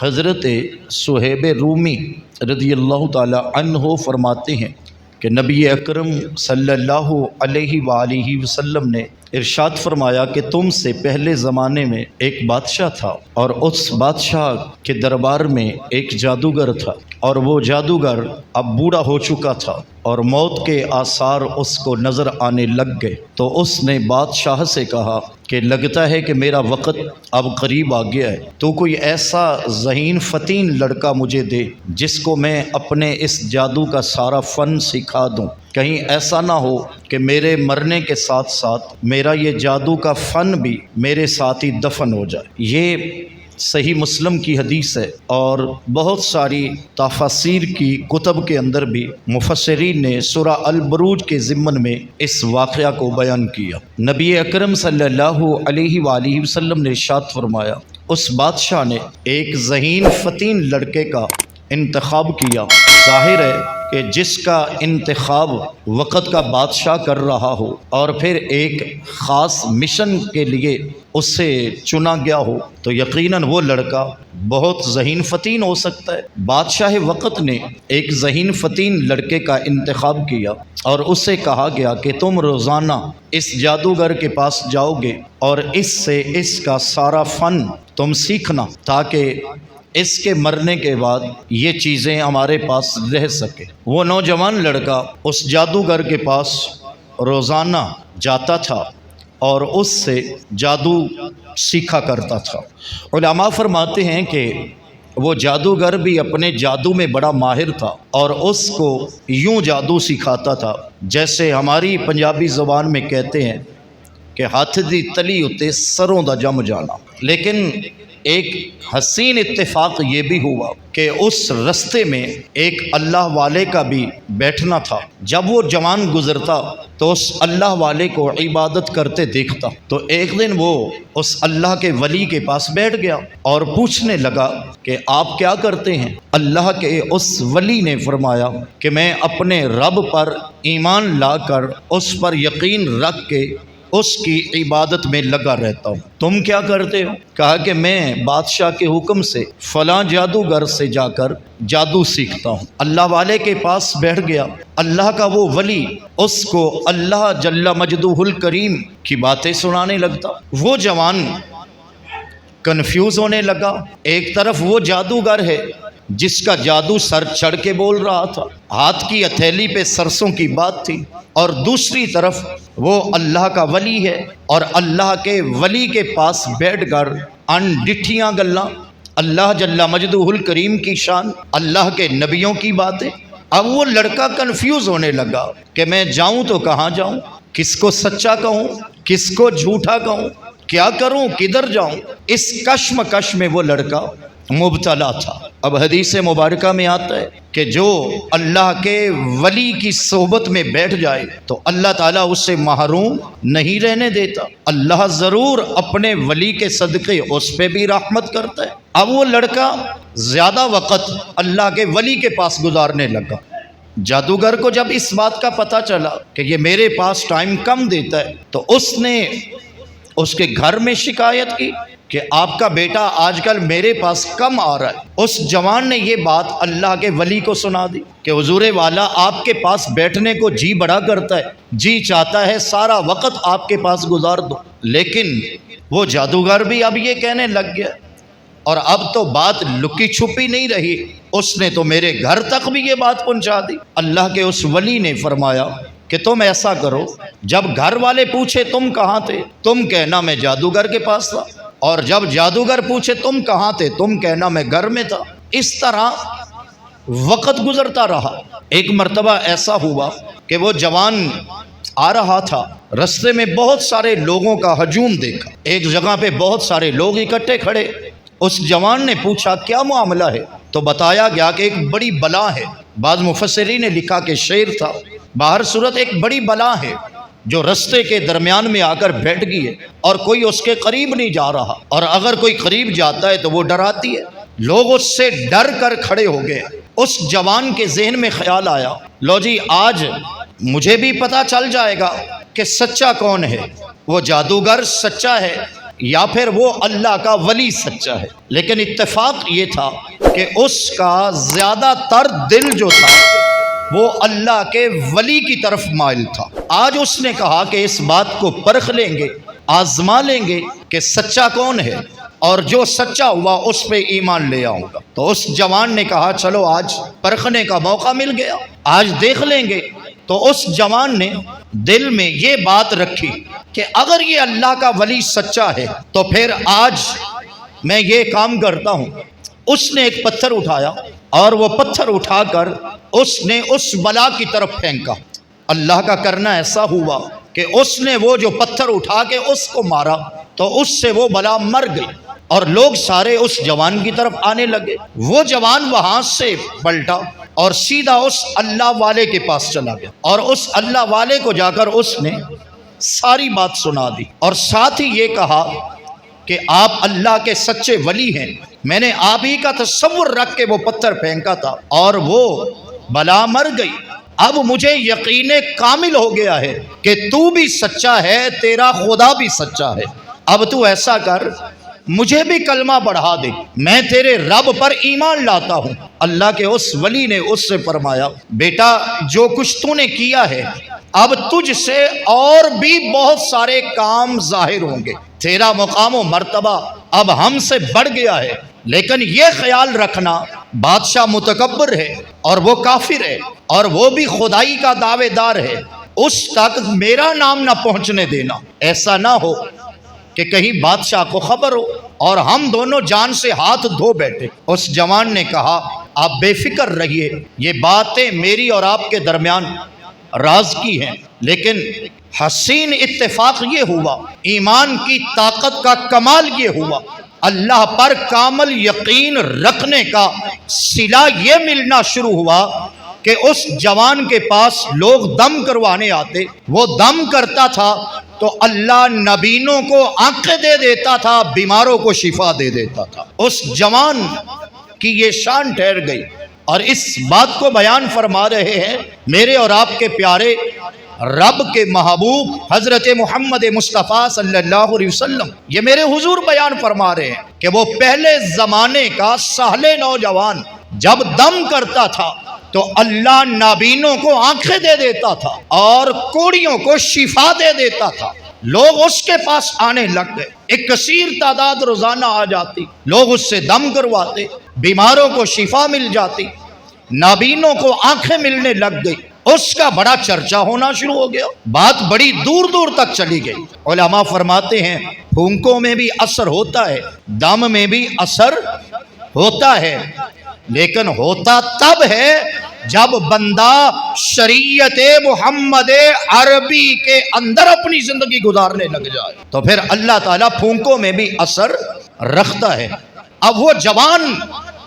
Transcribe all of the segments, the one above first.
حضرت صہیب رومی رضی اللہ تعالی عنہ فرماتے ہیں کہ نبی اکرم صلی اللہ علیہ وآلہ وسلم نے ارشاد فرمایا کہ تم سے پہلے زمانے میں ایک بادشاہ تھا، اور اس بادشاہ کے دربار میں ایک جادوگر تھا، اور وہ جادوگر اب بوڑھا ہو چکا تھا اور موت کے آثار اس کو نظر آنے لگ گئے۔ تو اس نے بادشاہ سے کہا کہ لگتا ہے کہ میرا وقت اب قریب آ گیا ہے، تو کوئی ایسا ذہین فتین لڑکا مجھے دے جس کو میں اپنے اس جادو کا سارا فن سکھا دوں، کہیں ایسا نہ ہو کہ میرے مرنے کے ساتھ ساتھ میرا یہ جادو کا فن بھی میرے ساتھ ہی دفن ہو جائے۔ یہ صحیح مسلم کی حدیث ہے، اور بہت ساری تفاسیر کی کتب کے اندر بھی مفسرین نے سورہ البروج کے ضمن میں اس واقعہ کو بیان کیا۔ نبی اکرم صلی اللہ علیہ وآلہ وسلم نے ارشاد فرمایا، اس بادشاہ نے ایک ذہین فتین لڑکے کا انتخاب کیا۔ ظاہر ہے کہ جس کا انتخاب وقت کا بادشاہ کر رہا ہو اور پھر ایک خاص مشن کے لیے اسے چنا گیا ہو تو یقیناً وہ لڑکا بہت ذہین فتین ہو سکتا ہے۔ بادشاہ وقت نے ایک ذہین فتین لڑکے کا انتخاب کیا اور اسے کہا گیا کہ تم روزانہ اس جادوگر کے پاس جاؤ گے اور اس سے اس کا سارا فن تم سیکھنا، تاکہ اس کے مرنے کے بعد یہ چیزیں ہمارے پاس رہ سکے۔ وہ نوجوان لڑکا اس جادوگر کے پاس روزانہ جاتا تھا اور اس سے جادو سیکھا کرتا تھا۔ علماء فرماتے ہیں کہ وہ جادوگر بھی اپنے جادو میں بڑا ماہر تھا اور اس کو یوں جادو سکھاتا تھا جیسے ہماری پنجابی زبان میں کہتے ہیں کہ ہاتھ دی تلی اتے سروں دا جم جانا۔ لیکن ایک حسین اتفاق یہ بھی ہوا کہ اس رستے میں ایک اللہ والے کا بھی بیٹھنا تھا۔ جب وہ جوان گزرتا تو اس اللہ والے کو عبادت کرتے دیکھتا، تو ایک دن وہ اس اللہ کے ولی کے پاس بیٹھ گیا اور پوچھنے لگا کہ آپ کیا کرتے ہیں؟ اللہ کے اس ولی نے فرمایا کہ میں اپنے رب پر ایمان لا کر اس پر یقین رکھ کے اس کی عبادت میں لگا رہتا ہوں۔ تم کیا کرتے ہو؟ کہا کہ میں بادشاہ کے حکم سے فلاں جادوگر سے جا کر جادو سیکھتا ہوں۔ اللہ والے کے پاس بیٹھ گیا۔ اللہ کا وہ ولی اس کو اللہ جل مجدہ الکریم کی باتیں سنانے لگتا۔ وہ جوان کنفیوز ہونے لگا۔ ایک طرف وہ جادوگر ہے جس کا جادو سر چڑھ کے بول رہا تھا، ہاتھ کی ہتھیلی پہ سرسوں کی بات تھی، اور دوسری طرف وہ اللہ کا ولی ہے اور اللہ کے ولی کے پاس بیٹھ کر ان ڈٹھیاں گلاں، اللہ جل مجدہ الکریم کی شان، اللہ کے نبیوں کی باتیں۔ اب وہ لڑکا کنفیوز ہونے لگا کہ میں جاؤں تو کہاں جاؤں، کس کو سچا کہوں، کس کو جھوٹا کہوں، کیا کروں، کدھر جاؤں؟ اس کشمکش میں وہ لڑکا مبتلا تھا۔ اب حدیث مبارکہ میں آتا ہے کہ جو اللہ کے ولی کی صحبت میں بیٹھ جائے تو اللہ تعالیٰ اسے محروم نہیں رہنے دیتا، اللہ ضرور اپنے ولی کے صدقے اس پہ بھی رحمت کرتا ہے۔ اب وہ لڑکا زیادہ وقت اللہ کے ولی کے پاس گزارنے لگا۔ جادوگر کو جب اس بات کا پتہ چلا کہ یہ میرے پاس ٹائم کم دیتا ہے تو اس نے اس کے گھر میں شکایت کی کہ آپ کا بیٹا آج کل میرے پاس کم آ رہا ہے۔ اس جوان نے یہ بات اللہ کے ولی کو سنا دی کہ حضور والا آپ کے پاس بیٹھنے کو جی بڑا کرتا ہے، جی چاہتا ہے سارا وقت آپ کے پاس گزار دو۔ لیکن وہ جادوگر بھی اب یہ کہنے لگ گیا، اور اب تو بات لکی چھپی نہیں رہی، اس نے تو میرے گھر تک بھی یہ بات پہنچا دی۔ اللہ کے اس ولی نے فرمایا کہ تم ایسا کرو، جب گھر والے پوچھے تم کہاں تھے، تم کہنا میں جادوگر کے پاس تھا، اور جب جادوگر پوچھے تم کہاں تھے، تم کہنا میں گھر میں تھا۔ اس طرح وقت گزرتا رہا۔ ایک مرتبہ ایسا ہوا کہ وہ جوان آ رہا تھا، رستے میں بہت سارے لوگوں کا ہجوم دیکھا، ایک جگہ پہ بہت سارے لوگ اکٹھے کھڑے۔ اس جوان نے پوچھا کیا معاملہ ہے، تو بتایا گیا کہ ایک بڑی بلا ہے۔ بعض مفسرین نے لکھا کہ شعر تھا، باہر صورت ایک بڑی بلا ہے جو رستے کے درمیان میں آ کر بیٹھ گئی ہے اور کوئی اس کے قریب نہیں جا رہا، اور اگر کوئی قریب جاتا ہے تو وہ ڈراتی ہے۔ لوگ اس سے ڈر کر کھڑے ہو گئے۔ اس جوان کے ذہن میں خیال آیا، لو جی آج مجھے بھی پتہ چل جائے گا کہ سچا کون ہے۔ وہ جادوگر سچا ہے یا پھر وہ اللہ کا ولی سچا ہے۔ لیکن اتفاق یہ تھا کہ اس کا زیادہ تر دل جو تھا وہ اللہ کے ولی کی طرف مائل تھا۔ آج اس نے کہا کہ اس بات کو پرکھ لیں گے، آزما لیں گے کہ سچا کون ہے، اور جو سچا ہوا اس پہ ایمان لے آؤں گا۔ تو اس جوان نے کہا چلو آج پرکھنے کا موقع مل گیا، آج دیکھ لیں گے۔ تو اس جوان نے دل میں یہ بات رکھی کہ اگر یہ اللہ کا ولی سچا ہے تو پھر آج میں یہ کام کرتا ہوں۔ اس نے ایک پتھر اٹھایا اور وہ پتھر اٹھا کر اس نے اس بلا کی طرف پھینکا۔ اللہ کا کرنا ایسا ہوا کہ اس نے وہ جو پتھر اٹھا کے اس کو مارا تو اس سے وہ بلا مر گئی، اور لوگ سارے اس جوان کی طرف آنے لگے۔ وہ جوان وہاں سے پلٹا اور سیدھا اس اللہ والے کے پاس چلا گیا، اور اس اللہ والے کو جا کر اس نے ساری بات سنا دی، اور ساتھ ہی یہ کہا کہ آپ اللہ کے سچے ولی ہیں، میں نے آپ ہی کا تصور رکھ کے وہ پتھر پھینکا تھا اور وہ بلا مر گئی۔ اب مجھے یقین کامل ہو گیا ہے کہ تو بھی سچا ہے، تیرا خدا بھی سچا ہے۔ اب تو ایسا کر، مجھے بھی کلمہ بڑھا دے، میں تیرے رب پر ایمان لاتا ہوں۔ اللہ کے اس ولی نے اس سے فرمایا بیٹا جو کچھ تو نے کیا ہے اب تجھ سے اور بھی بہت سارے کام ظاہر ہوں گے، تیرا مقام و مرتبہ اب ہم سے بڑھ گیا ہے، لیکن یہ خیال رکھنا بادشاہ متکبر ہے اور وہ کافر ہے اور وہ بھی خدائی کا دعوے دار ہے، اس تک میرا نام نہ پہنچنے دینا۔ ایسا نہ ہو کہ کہیں بادشاہ کو خبر ہو اور ہم دونوں جان سے ہاتھ دھو بیٹھے۔ اس جوان نے کہا آپ بے فکر رہیے، یہ باتیں میری اور آپ کے درمیان راز کی ہیں، لیکن حسین اتفاق یہ ہوا، ایمان کی طاقت کا کمال یہ ہوا، اللہ پر کامل یقین رکھنے کا صلہ یہ ملنا شروع ہوا کہ اس جوان کے پاس لوگ دم کروانے آتے، وہ دم کرتا تھا تو اللہ نبینوں کو آنکھیں دے دیتا تھا، بیماروں کو شفا دے دیتا تھا۔ اس جوان کی یہ شان ٹھہر گئی، اور اس بات کو بیان فرما رہے ہیں میرے اور آپ کے پیارے رب کے محبوب حضرت محمد مصطفیٰ صلی اللہ علیہ وسلم۔ یہ میرے حضور بیان فرما رہے ہیں کہ وہ پہلے زمانے کا سہل نوجوان جب دم کرتا تھا تو اللہ نابینوں کو آنکھیں دے دیتا تھا اور کوڑیوں کو شفا دے دیتا تھا۔ لوگ اس کے پاس آنے لگ گئے، ایک کثیر تعداد روزانہ آ جاتی، لوگ اس سے دم کرواتے، بیماروں کو شفا مل جاتی، نابینوں کو آنکھیں ملنے لگ گئی، اس کا بڑا چرچا ہونا شروع ہو گیا، بات بڑی دور دور تک چلی گئی۔ علماء فرماتے ہیں پھونکوں میں بھی اثر ہوتا ہے، دم میں بھی اثر ہوتا ہے، لیکن ہوتا تب ہے جب بندہ شریعت محمد عربی کے اندر اپنی زندگی گزارنے لگ جائے تو پھر اللہ تعالیٰ پھونکوں میں بھی اثر رکھتا ہے۔ اب وہ جوان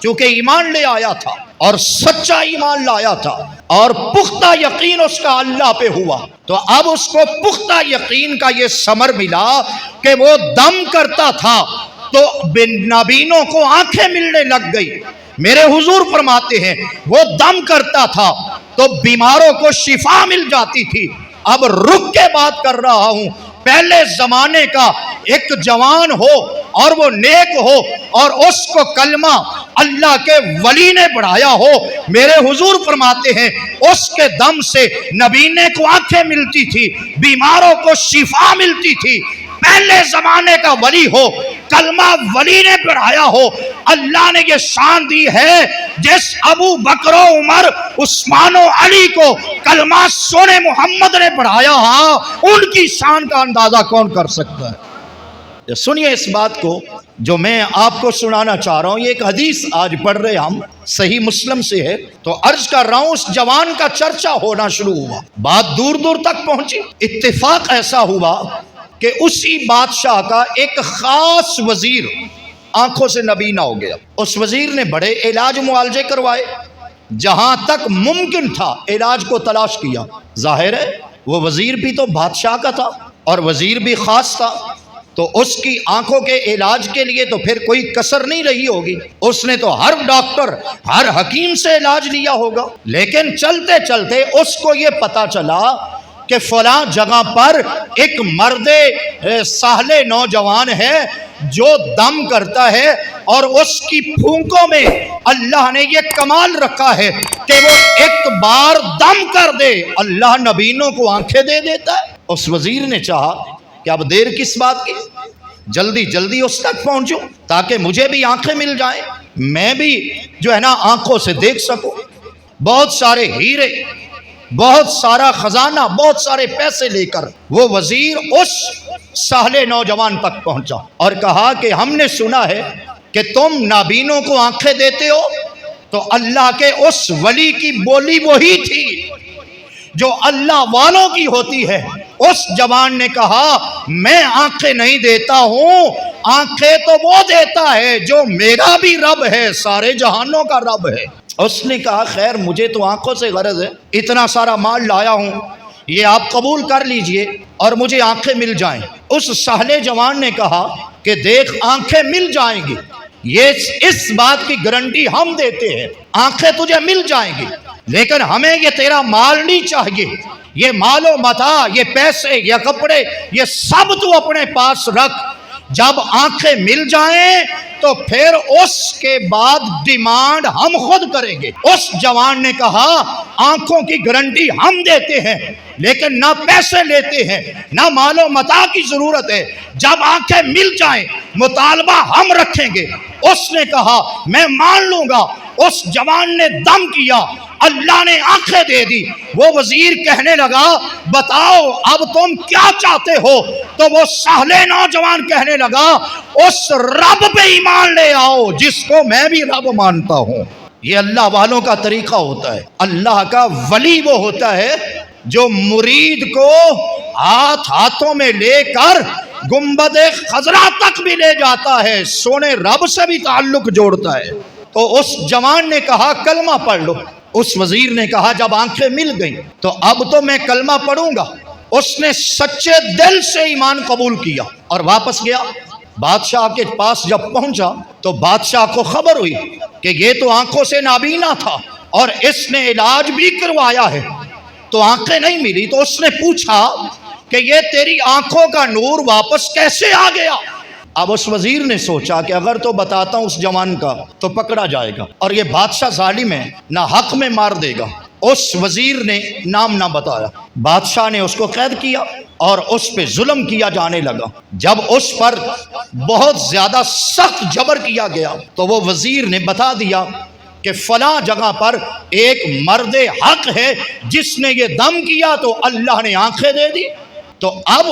چونکہ ایمان لے آیا تھا اور سچا ایمان لایا تھا اور پختہ یقین اس کا اللہ پہ ہوا، تو اب اس کو پختہ یقین کا یہ ثمر ملا کہ وہ دم کرتا تھا تو نابینوں کو آنکھیں ملنے لگ گئی۔ میرے حضور فرماتے ہیں وہ دم کرتا تھا تو بیماروں کو شفا مل جاتی تھی۔ اب رک کے بات کر رہا ہوں، پہلے زمانے کا ایک جوان ہو اور وہ نیک ہو اور اس کو کلمہ اللہ کے ولی نے بڑھایا ہو، میرے حضور فرماتے ہیں اس کے دم سے نبینے کو آنکھیں ملتی تھی، بیماروں کو شفا ملتی تھی۔ پہلے زمانے کا ولی ہو، کلمہ ولی نے پڑھایا ہو، اللہ نے یہ شان دی ہے جس ابو بکر و عمر عثمان و علی کو کلمہ سونے محمد نے پڑھایا، ہاں ان کی شان کا اندازہ کون کر سکتا ہے؟ سنیے اس بات کو جو میں آپ کو سنانا چاہ رہا ہوں، یہ ایک حدیث آج پڑھ رہے ہم، صحیح مسلم سے ہے، تو عرض کر رہا ہوں اس جوان کا چرچا ہونا شروع ہوا، بات دور دور تک پہنچی۔ اتفاق ایسا ہوا کہ اسی بادشاہ کا ایک خاص وزیر آنکھوں سے نبینا ہو گیا۔ اس وزیر نے بڑے علاج معالجے کروائے، جہاں تک ممکن تھا علاج کو تلاش کیا۔ ظاہر ہے وہ وزیر بھی تو بادشاہ کا تھا اور وزیر بھی خاص تھا، تو اس کی آنکھوں کے علاج کے لیے تو پھر کوئی کسر نہیں رہی ہوگی، اس نے تو ہر ڈاکٹر ہر حکیم سے علاج لیا ہوگا۔ لیکن چلتے چلتے اس کو یہ پتا چلا کہ فلاں جگہ پر ایک مرد ساہلے نوجوان ہے جو دم کرتا ہے اور اس کی پھونکوں میں اللہ نے یہ کمال رکھا ہے کہ وہ ایک بار دم کر دے اللہ نبینوں کو آنکھیں دے دیتا ہے۔ اس وزیر نے چاہا کہ اب دیر کس بات کی، جلدی جلدی اس تک پہنچوں تاکہ مجھے بھی آنکھیں مل جائیں، میں بھی جو ہے نا آنکھوں سے دیکھ سکوں۔ بہت سارے ہیرے، بہت سارا خزانہ، بہت سارے پیسے لے کر وہ وزیر اس ساہلے نوجوان تک پہنچا اور کہا کہ ہم نے سنا ہے کہ تم نابینوں کو آنکھیں دیتے ہو، تو اللہ کے اس ولی کی بولی وہی تھی جو اللہ والوں کی ہوتی ہے۔ اس جوان نے کہا میں آنکھیں نہیں دیتا ہوں، آنکھیں تو وہ دیتا ہے جو میرا بھی رب ہے، سارے جہانوں کا رب ہے۔ اس نے کہا خیر مجھے تو آنکھوں سے غرض ہے، اتنا سارا مال لایا ہوں، یہ آپ قبول کر لیجئے اور مجھے آنکھیں مل جائیں۔ اس سہلے جوان نے کہا کہ دیکھ آنکھیں مل جائیں گی، یہ اس بات کی گارنٹی ہم دیتے ہیں، آنکھیں تجھے مل جائیں گی، لیکن ہمیں یہ تیرا مال نہیں چاہیے، یہ مال و متاع، یہ پیسے، یہ کپڑے، یہ سب تو اپنے پاس رکھ، جب آنکھیں مل جائیں تو پھر اس کے بعد ڈیمانڈ ہم خود کریں گے۔ اس جوان نے کہا آنکھوں کی گارنٹی ہم دیتے ہیں لیکن نہ پیسے لیتے ہیں، نہ مال و متاع کی ضرورت ہے، جب آنکھیں مل جائیں مطالبہ ہم رکھیں گے۔ اس نے کہا میں مان لوں گا۔ اس جوان نے دم کیا، اللہ نے آنکھیں دے دی۔ وہ وزیر کہنے لگا بتاؤ اب تم کیا چاہتے ہو؟ تو وہ سہلے نوجوان کہنے لگا اس رب پہ ایمان لے آؤ جس کو میں بھی رب مانتا ہوں۔ یہ اللہ والوں کا طریقہ ہوتا ہے۔ اللہ کا ولی وہ ہوتا ہے جو مرید کو ہاتھوں میں لے کر گنبد خضرا تک بھی لے جاتا ہے، سونے رب سے بھی تعلق جوڑتا ہے۔ تو اس جوان نے کہا کلمہ پڑھ لو۔ اس وزیر نے کہا جب آنکھیں مل گئیں تو اب تو میں کلمہ پڑھوں گا۔ اس نے سچے دل سے ایمان قبول کیا اور واپس گیا۔ بادشاہ کے پاس جب پہنچا تو بادشاہ کو خبر ہوئی کہ یہ تو آنکھوں سے نابینا تھا اور اس نے علاج بھی کروایا ہے، تو آنکھیں نہیں ملی۔ تو اس نے پوچھا کہ یہ تیری آنکھوں کا نور واپس کیسے آ گیا؟ اب اس وزیر نے سوچا کہ اگر تو بتاتا ہوں اس جوان کا تو پکڑا جائے گا اور یہ بادشاہ ظالم ہے، نہ حق میں مار دے گا۔ اس وزیر نے نام نہ بتایا، بادشاہ نے اس کو قید کیا اور اس پہ ظلم کیا جانے لگا۔ جب اس پر بہت زیادہ سخت جبر کیا گیا تو وہ وزیر نے بتا دیا کہ فلاں جگہ پر ایک مرد حق ہے جس نے یہ دم کیا تو اللہ نے آنکھیں دے دی۔ تو اب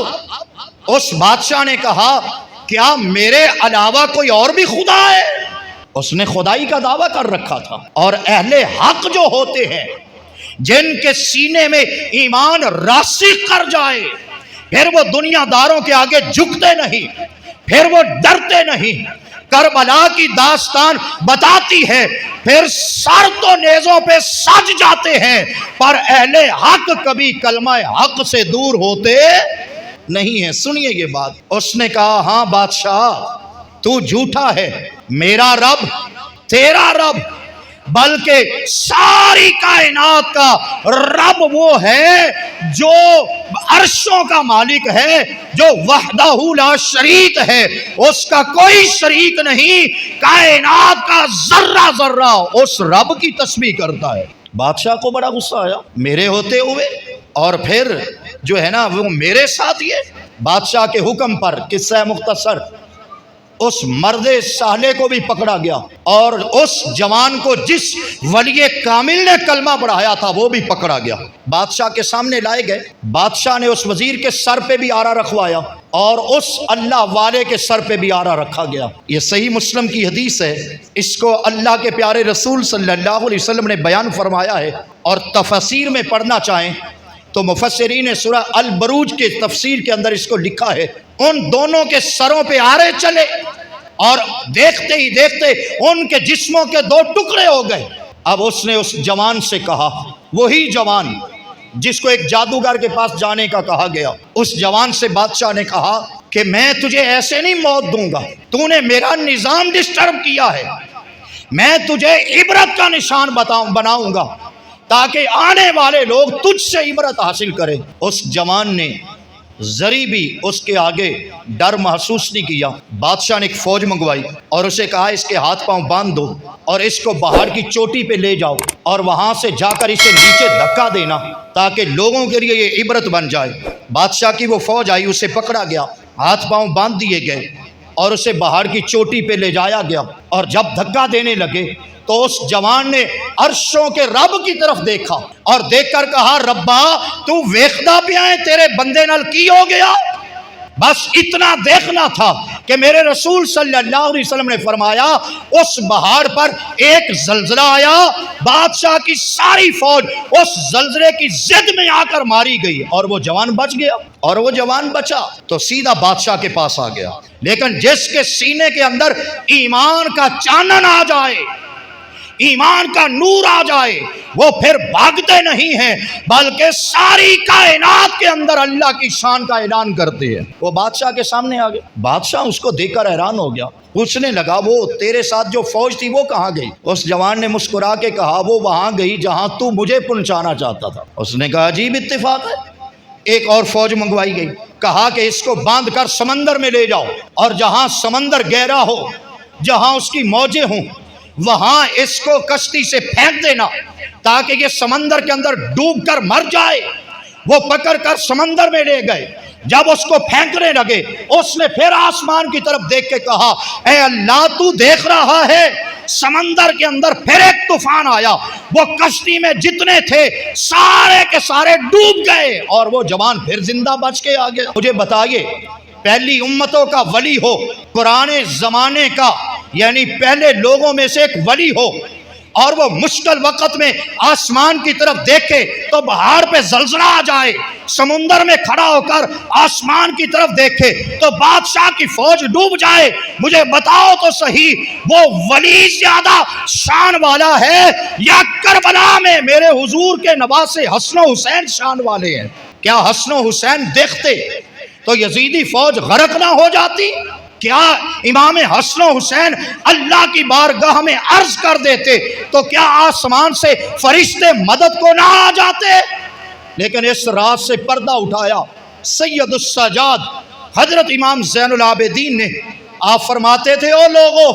اس بادشاہ نے کہا کیا میرے علاوہ کوئی اور بھی خدا ہے؟ اس نے خدائی کا دعویٰ کر رکھا تھا۔ اور اہل حق جو ہوتے ہیں جن کے سینے میں ایمان راسخ کر جائے پھر وہ دنیا داروں کے آگے جھکتے نہیں، پھر وہ ڈرتے نہیں۔ کربلا کی داستان بتاتی ہے پھر سر تو نیزوں پہ سج جاتے ہیں پر اہل حق کبھی کلمہ حق سے دور ہوتے نہیں ہے۔ سنیے یہ بات۔ اس نے کہا ہاں بادشاہ تو جھوٹا ہے، میرا رب تیرا رب بلکہ ساری کائنات کا رب وہ ہے جو عرشوں کا مالک ہے، جو وحدہ لا شریک ہے، اس کا کوئی شریک نہیں، کائنات کا ذرہ ذرہ اس رب کی تسبیح کرتا ہے۔ بادشاہ کو بڑا غصہ آیا میرے ہوتے ہوئے، اور پھر جو ہے نا وہ میرے ساتھ یہ۔ بادشاہ کے حکم پر قصہ مختصر اس مرد سالے کو بھی پکڑا گیا اور اس جوان کو جس ولی کامل نے کلمہ پڑھایا تھا وہ بھی پکڑا گیا، بادشاہ کے سامنے لائے گئے۔ بادشاہ نے اس وزیر کے سر پہ بھی آرا رکھوایا اور اس اللہ والے کے سر پہ بھی آرا رکھا گیا۔ یہ صحیح مسلم کی حدیث ہے، اس کو اللہ کے پیارے رسول صلی اللہ علیہ وسلم نے بیان فرمایا ہے، اور تفسیر میں پڑھنا چاہیں تو مفسرین سورہ البروج کے تفسیر کے اندر اس کو لکھا ہے ان دونوں کے سروں پہ آرے چلے اور دیکھتے ہی دیکھتے ان کے جسموں کے دو ٹکڑے ہو گئے۔ اب اس نے اس جوان سے کہا، وہی جوان جس کو ایک جادوگر کے پاس جانے کا کہا گیا، اس جوان سے بادشاہ نے کہا کہ میں تجھے ایسے نہیں موت دوں گا، تو نے میرا نظام ڈسٹرب کیا ہے، میں تجھے عبرت کا نشان بناؤں گا تاکہ آنے والے لوگ تجھ سے عبرت حاصل کریں۔ اس جوان نے ذری بھی اس کے آگے ڈر محسوس نہیں کیا۔ بادشاہ نے ایک فوج منگوائی اور اسے کہا اس کے ہاتھ پاؤں باندھ دو اور اس کو پہاڑ کی چوٹی پہ لے جاؤ اور وہاں سے جا کر اسے نیچے دھکا دینا تاکہ لوگوں کے لیے یہ عبرت بن جائے۔ بادشاہ کی وہ فوج آئی، اسے پکڑا گیا، ہاتھ پاؤں باندھ دیے گئے اور اسے پہاڑ کی چوٹی پہ لے جایا گیا، اور جب دھکا دینے لگے تو اس جوان نے عرشوں کے رب کی طرف دیکھا اور دیکھ کر کہا ربا تو ویکھدا پیا ہے تیرے بندے نال کی ہو گیا؟ بس اتنا دیکھنا تھا کہ میرے رسول صلی اللہ علیہ وسلم نے فرمایا اس پہاڑ پر ایک زلزلہ آیا، بادشاہ کی ساری فوج اس زلزلے کی زد میں آ کر ماری گئی اور وہ جوان بچ گیا۔ اور وہ جوان بچا تو سیدھا بادشاہ کے پاس آ گیا۔ لیکن جس کے سینے کے اندر ایمان کا چانن آ جائے، ایمان کا نور آ جائے، وہ پھر بھاگتے نہیں ہیں بلکہ ساری کائنات کے اندر اللہ کی شان کا اعلان کرتے ہیں۔ وہ بادشاہ کے سامنے آ گئے، بادشاہ اس کو دیکھ کر حیران ہو گیا، پوچھنے لگا وہ تیرے ساتھ جو فوج تھی وہ کہاں گئی؟ اس جوان نے مسکرا کے کہا وہ وہاں گئی جہاں تو مجھے پہنچانا چاہتا تھا۔ اس نے کہا عجیب اتفاق ہے۔ ایک اور فوج منگوائی گئی، کہا کہ اس کو باندھ کر سمندر میں لے جاؤ اور جہاں سمندر گہرا ہو، جہاں اس کی موجیں ہوں، وہاں اس کو کشتی سے پھینک دینا تاکہ یہ سمندر کے اندر ڈوب کر مر جائے۔ وہ پکڑ کر سمندر میں لے گئے، جب اس کو پھینکنے لگے اس نے پھر آسمان کی طرف دیکھ کے کہا اے اللہ تو دیکھ رہا ہے؟ سمندر کے اندر پھر ایک طوفان آیا، وہ کشتی میں جتنے تھے سارے کے سارے ڈوب گئے اور وہ جوان پھر زندہ بچ کے آ گیا۔ مجھے بتائیے پہلی امتوں کا ولی ہو، پرانے زمانے کا یعنی پہلے لوگوں میں سے ایک ولی ہو اور وہ مشکل وقت میں آسمان کی طرف دیکھے تو پہاڑ پہ زلزلہ آ جائے، سمندر میں کھڑا ہو کر آسمان کی طرف دیکھے تو بادشاہ کی فوج ڈوب جائے، مجھے بتاؤ تو صحیح وہ ولی زیادہ شان والا ہے یا کربلا میں میرے حضور کے نواسے حسن و حسین شان والے ہیں؟ کیا حسن و حسین دیکھتے تو یزیدی فوج غرق نہ ہو جاتی؟ کیا امام حسن و حسین اللہ کی بارگاہ میں عرض کر دیتے تو کیا آسمان سے فرشتے مدد کو نہ آ جاتے؟ لیکن اس رات سے پردہ اٹھایا سید السجاد حضرت امام زین العابدین نے۔ آپ فرماتے تھے او لوگوں،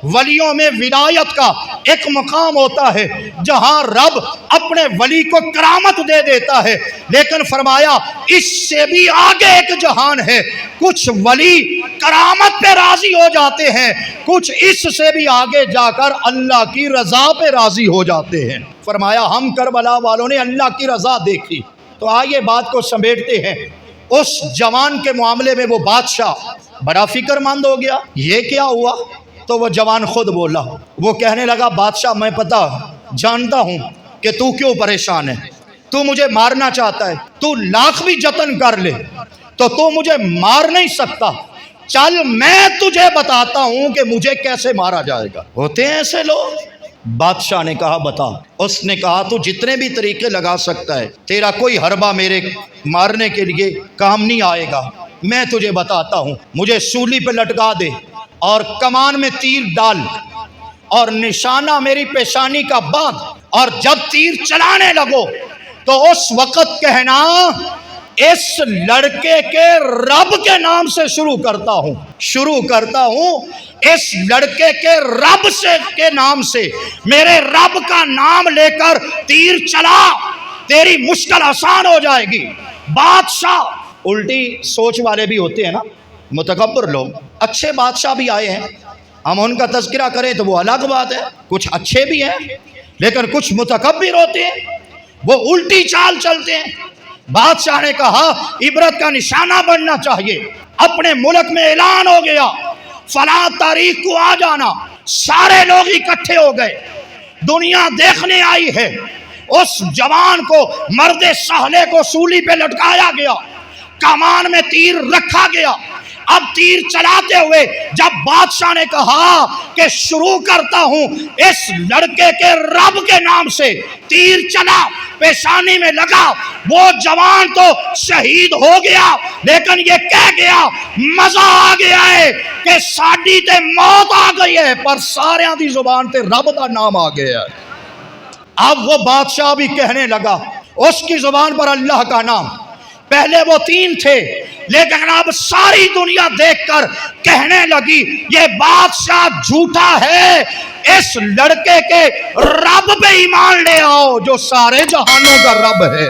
ولیوں میں ولایت کا ایک مقام ہوتا ہے جہاں رب اپنے ولی کو کرامت دے دیتا ہے، لیکن فرمایا اس سے بھی آگے ایک جہان ہے، کچھ ولی کرامت پہ راضی ہو جاتے ہیں، کچھ اس سے بھی آگے جا کر اللہ کی رضا پہ راضی ہو جاتے ہیں۔ فرمایا ہم کربلا والوں نے اللہ کی رضا دیکھی۔ تو آئیے بات کو سمیٹتے ہیں۔ اس جوان کے معاملے میں وہ بادشاہ بڑا فکر مند ہو گیا، یہ کیا ہوا؟ تو وہ جوان خود بولا، وہ کہنے لگا بادشاہ میں پتہ جانتا ہوں کہ تو کیوں پریشان ہے، تو مجھے مارنا چاہتا ہے، تو لاکھ بھی جتن کر لے تو مجھے مار نہیں سکتا، چل میں تجھے بتاتا ہوں کہ مجھے کیسے مارا جائے گا۔ ہوتے ہیں ایسے لوگ۔ بادشاہ نے کہا بتا۔ اس نے کہا تو جتنے بھی طریقے لگا سکتا ہے، تیرا کوئی حربہ میرے مارنے کے لیے کام نہیں آئے گا، میں تجھے بتاتا ہوں، مجھے سولی پہ لٹکا دے اور کمان میں تیر ڈال اور نشانہ میری پیشانی کا باندھ، اور جب تیر چلانے لگو تو اس وقت کہنا اس لڑکے کے رب کے نام سے شروع کرتا ہوں اس لڑکے کے رب سے کے نام سے، میرے رب کا نام لے کر تیر چلا، تیری مشکل آسان ہو جائے گی۔ بادشاہ الٹی سوچ والے بھی ہوتے ہیں نا، متکبر لوگ، اچھے بادشاہ بھی آئے ہیں، ہم ان کا تذکرہ کریں تو وہ الگ بات ہے، کچھ اچھے بھی ہیں لیکن کچھ متکبر ہوتے ہیں، وہ الٹی چال چلتے ہیں۔ بادشاہ نے کہا عبرت کا نشانہ بننا چاہیے، اپنے ملک میں اعلان ہو گیا فلاں تاریخ کو آ جانا، سارے لوگ اکٹھے ہو گئے، دنیا دیکھنے آئی ہے، اس جوان کو مرد سہلے کو سولی پہ لٹکایا گیا، کمان میں تیر رکھا گیا، اب تیر چلاتے ہوئے جب بادشاہ نے کہا کہ شروع کرتا ہوں اس لڑکے کے رب کے نام سے، تیر چلا، پیشانی میں لگا، وہ جوان تو شہید ہو گیا لیکن یہ کہہ گیا مزہ آ گیا ہے کہ ساڈی تے موت آ گئی ہے پر ساریاں دی زبان تے رب دا نام آ گیا ہے۔ اب وہ بادشاہ بھی کہنے لگا، اس کی زبان پر اللہ کا نام، پہلے وہ 3 تھے لیکن اب ساری دنیا دیکھ کر کہنے لگی یہ بادشاہ جھوٹا ہے، اس لڑکے کے رب پہ ایمان لے آؤ جو سارے جہانوں کا رب ہے۔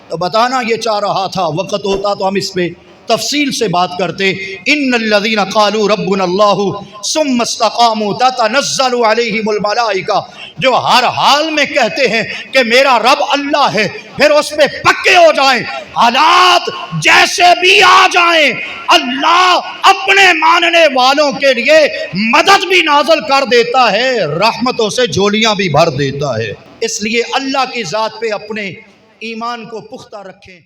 تو بتانا یہ چاہ رہا تھا، وقت ہوتا تو ہم اس پہ تفصیل سے بات کرتے۔ ان الذین قالوا ربنا اللہ ثم استقاموا تتنزل علیہم الملائکہ، جو ہر حال میں کہتے ہیں کہ میرا رب اللہ ہے، پھر اس پہ پکے ہو جائیں، حالات جیسے بھی آ جائیں، اللہ اپنے ماننے والوں کے لیے مدد بھی نازل کر دیتا ہے، رحمتوں سے جھولیاں بھی بھر دیتا ہے۔ اس لیے اللہ کی ذات پہ اپنے ایمان کو پختہ رکھیں۔